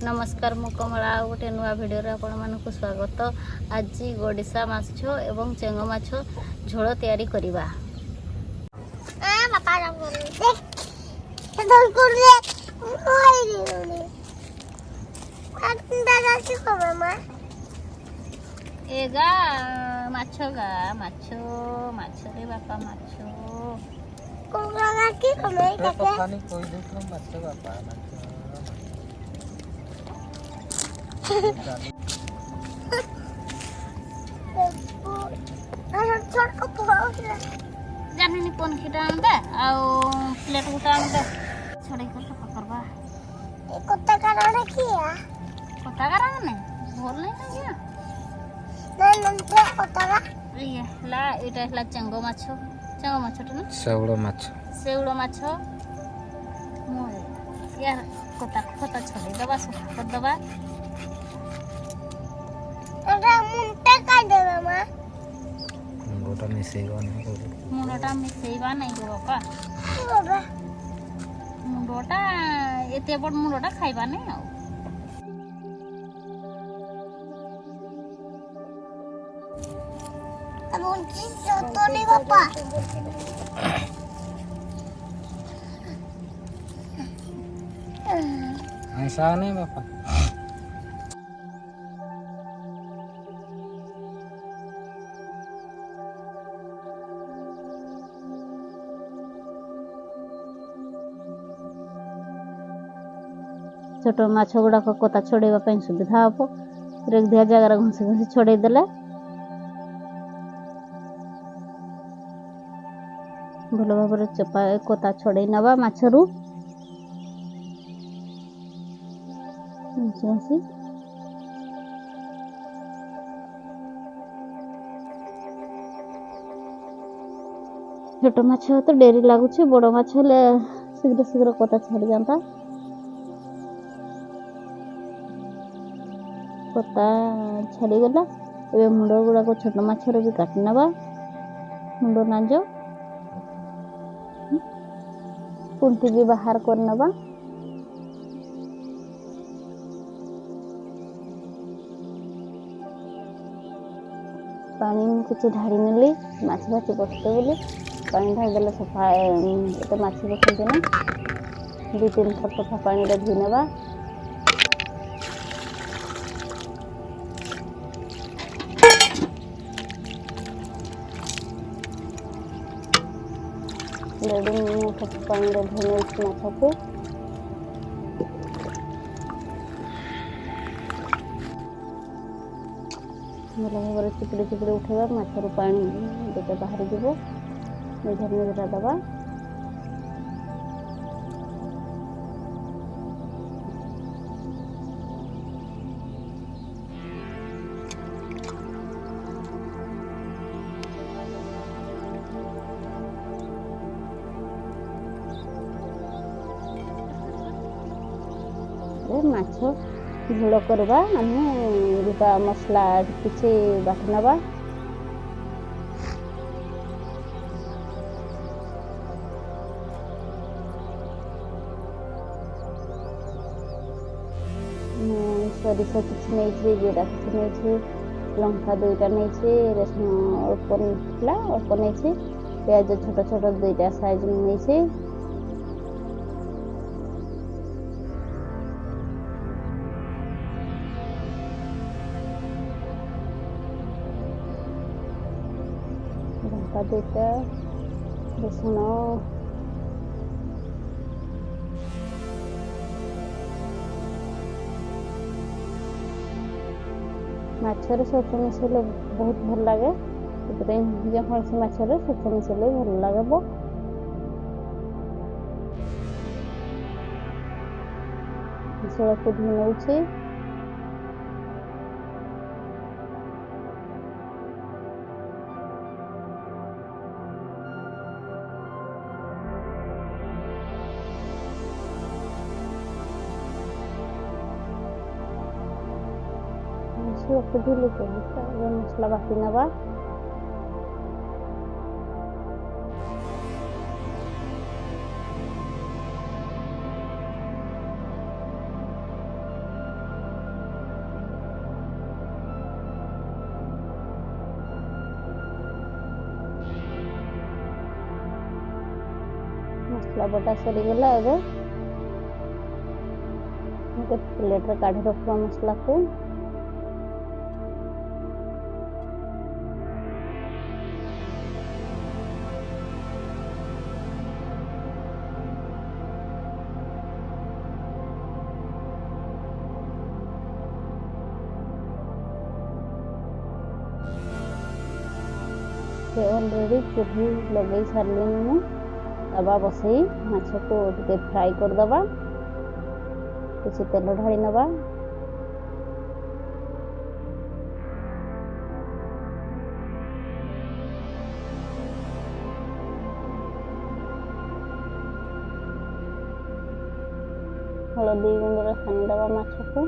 नमस्कार मु कमला गोटे नुआ भिडियो आपण मानक स्वागत। आज गडिसा माछ एवं चेंग माछ झोल तैयारी करिबा। एगा माछ गा माछ माछ रे बापा माछ कोला की कमे काके पानी कोई दूसरा माछ बापा माछ जानी कोन खिटा आंदा आ प्लेट उठा आंदा छड़े कर पकड़बा ए कोत्ता कारण किया कोत्ता कारण ने बोल नहीं किया नहीं ते कोत्ता ये ला एटा हला चंगो माछो तो ना सेउड़ो माछो मो यार कोत्ता छड़े दबा सब कर दबा एटा मुंटे का देबा मा मुंडोटा मिसेइबा नहीं गो बापा बाबा मुंडोटा एते बड़ मुंडोटा खाइबा नहीं आ अब उनकी तो नहीं बापा ऐसा नहीं बापा छोट माछ गुड़ाक कोता छड़ाई सुविधा हम रेख दिया जगार घसी घसी छड़े देले भल भाव चपा कोता छड़े नवा माछरू छोट माछ तो डेरी लगुच बड़ माछ शीघ्र शीघ्र कोता छाड़ी जाता कोता छाड़ी गला ए मुंड गुड़ा को छोट माछर भी काटी नवा मुंड नाज पुंटी भी बाहर कर नवा पानी कुछ ढाड़ी नेली माछ भाच बसते बोली पानी ढाड़ी देले सफा एते माछ बसते ना 2-3 थर सफा पानी रे धुई नवा पानी रे धुई माछ को भल भाव चिपड़ी चिपड़ी उठेगा माछर पानी देते बाहर जीव निधर निधरा दबा माछ झोल करवा आम मसला किसी बाटी नवा सरिष किसी नहीं जीरा किसी नहीं लंका 2टा नहीं रसुन अल्प नहीं प्याज छोट छोट 2टा साइज नहीं लंका 2टा रसुन माछर सरसों मिसेले बहुत भल लगे जेकोसी माछर सरसों मिसेले भल लगे मसला को धुई नौछि धुले मसला बाटी नवा मसला बटा सरीगला एबे गोटे प्लेट रे काढ़ी रखवा मसला को ऑलरेडी चूल्ही लगे सारे मु तवा बसई माछ को टे फ्राई कर दबा किसी तेल ढाई नबा हलदी गुंड सानी दबा माछ को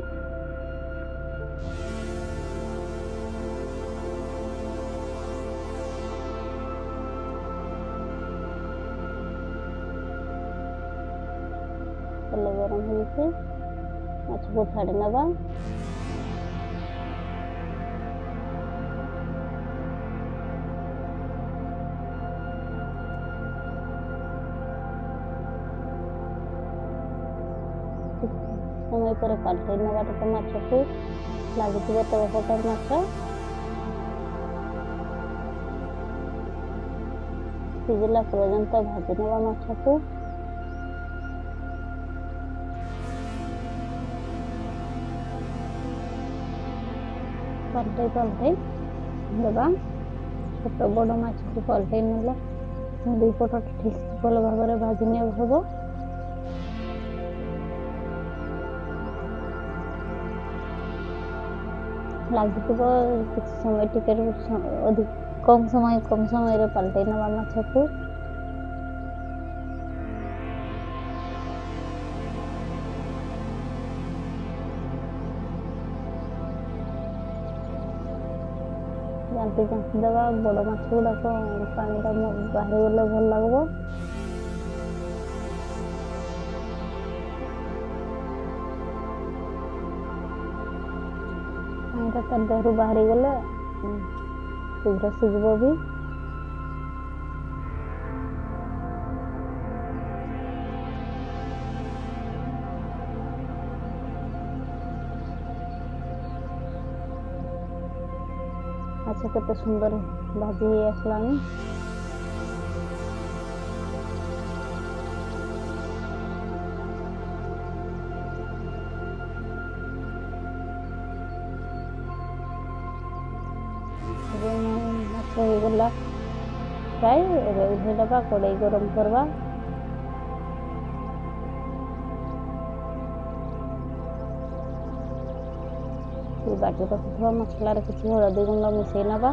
तेल गरम हो माछ को छाड़ी नबा समय पर पलटै नबा टे माछ को लगी तब पटर माछ सिझला पर्यंत भाजी नबा माछ को पलटै दबा छोट बड़ माछ को पलटै ना दुई पट ठीक भल भाव में भाजी ने हम लगी किसी समय टिके अधिक कम समय पलटै नवा माछ को जांटी दबा बड़ माछ गुड़ाक पानी बाहर गले भल लगे पानी देहरु बाहरी गले शीघ्र सिझब भी अच्छा केते सुंदर भाजी आसलानी हो गला फ्राई उठे दबा कड़ाई गरम करवा बाटी रखा मसला किसी हलदी गुंड मिसई नवा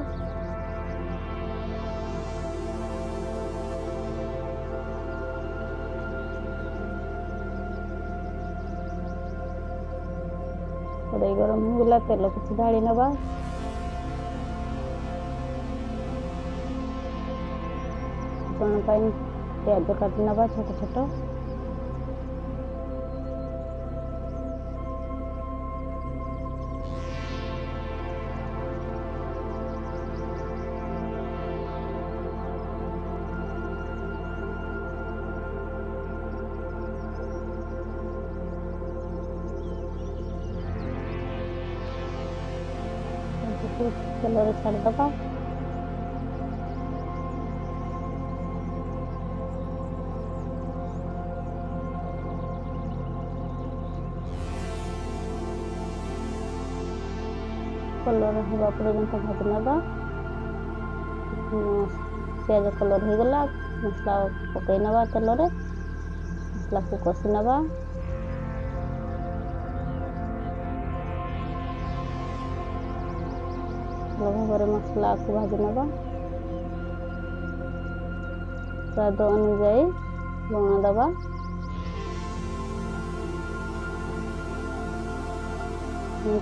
कड़ाई गरम हो गला तेल किसी ढाली नवा प्याज काटी नवा छोट छोट तेल छाड़ दबा कलर हवा पर्यंत भाजी नवा प्याज कलर हो गला मसला पकई नवा तेल मसला को कषि नवा भाव मसला को भाजी नवा स्वाद अनुजाई लुण दबा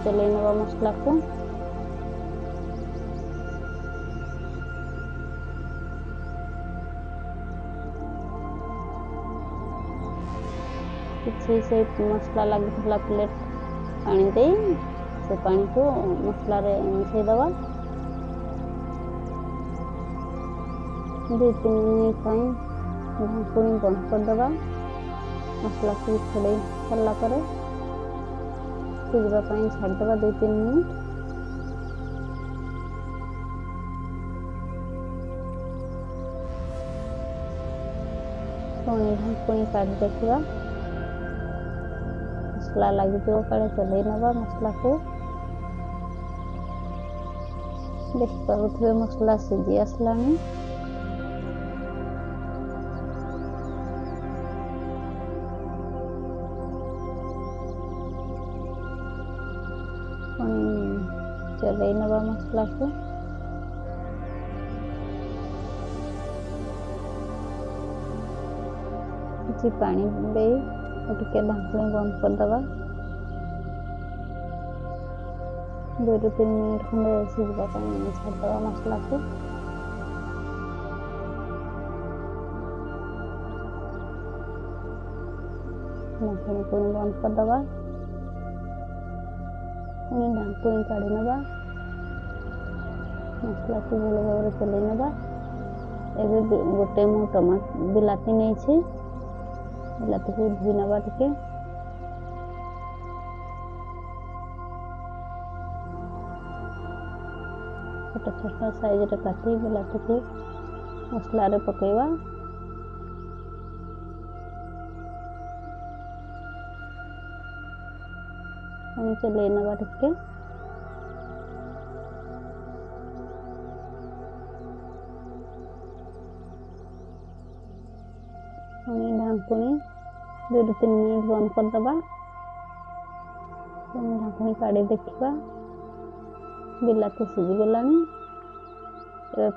चल नवा मसला को किसी से मसला लगी प्लेट पानी दे से पानी को मसला रे मिसई दबा 2-3 मिनट ढाकुणी बंद करदे मसला को छोड़े सारा पर सिझापी छाड़दे 2-3 मिनट। पुणी ढाकुणी काट देखा मसला लगे काले चल ना मसला को देखिए मसला सीझी आसला। चल ना मसला को किसी पानी दे टे ढाकुणी बंद करदे 2-3 मिनट खंडे सिझापी छाड़दे मसला को। ढाकुणी पुणी बंद करदे पुणी ढाकुणी काढ़ी ना मसला को भल भाव चल ना। एबे गोटे मु टमाटो बिलाती नहीं बिलाती को धोई ना टे छोटा छोटा साइज रे काटी बिलाती को मसला रे पकेवा। चल ना टे ढाकुणी 2-3 मिनट बंद करदे ढाकुणी काढ़ी देखा बिलाती सीझी गला।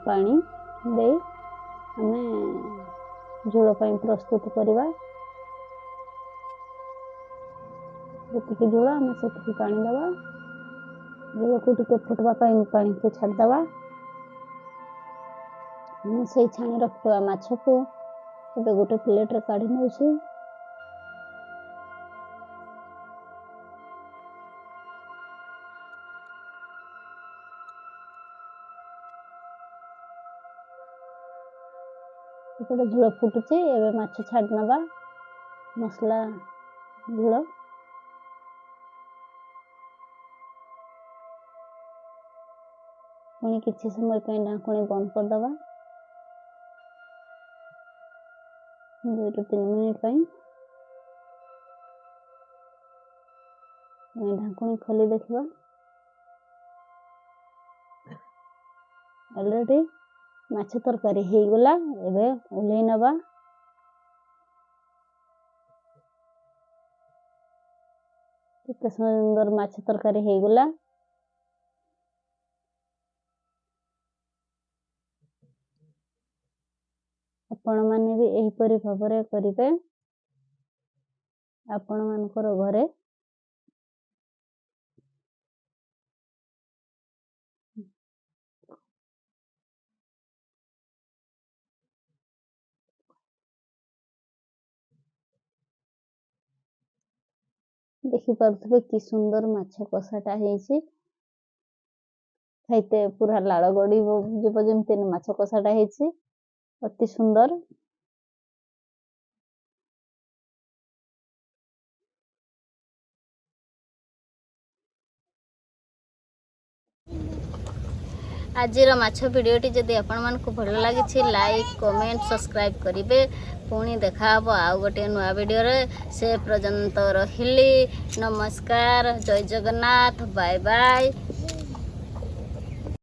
पानी दे आम झोल प्रस्तुत करवा जी झोल आम से पानी दवा झोल को टे फुटवा पानी को छाड़दे से छाणी रखा माछ को गोटे प्लेट रे काढ़ी नौ। झोल फुटुचे एवं माछ छाड़ ना मसला झोल पुणी किसी समय ढाकुणी बंद करदे 2-3 मिनट ढाकुणी खोली देखा ऑलरेडी माछ तरकारी हो गला। एबे ओल्हे नवा कितने सुंदर माछ तरकारी हो गला। आपण माने भी एही परि भाबरे करिवे आपण मानकर घरे। देखि पारथबे कि सुंदर माछ कषाटा हेछि खाइते पूरा लाल गड़ी जीव जमती माछ कषाटा हेछि अति सुंदर। आजिर माछ भिडियोटी जदि आपण मानकु भल लागिछि लाइक कमेंट सब्सक्राइब करिवे। पुणी देखा हबो आउ गोटे नुआ वीडियो रे से पर्यंत रहिली। नमस्कार, जय जगन्नाथ, बाय बाय।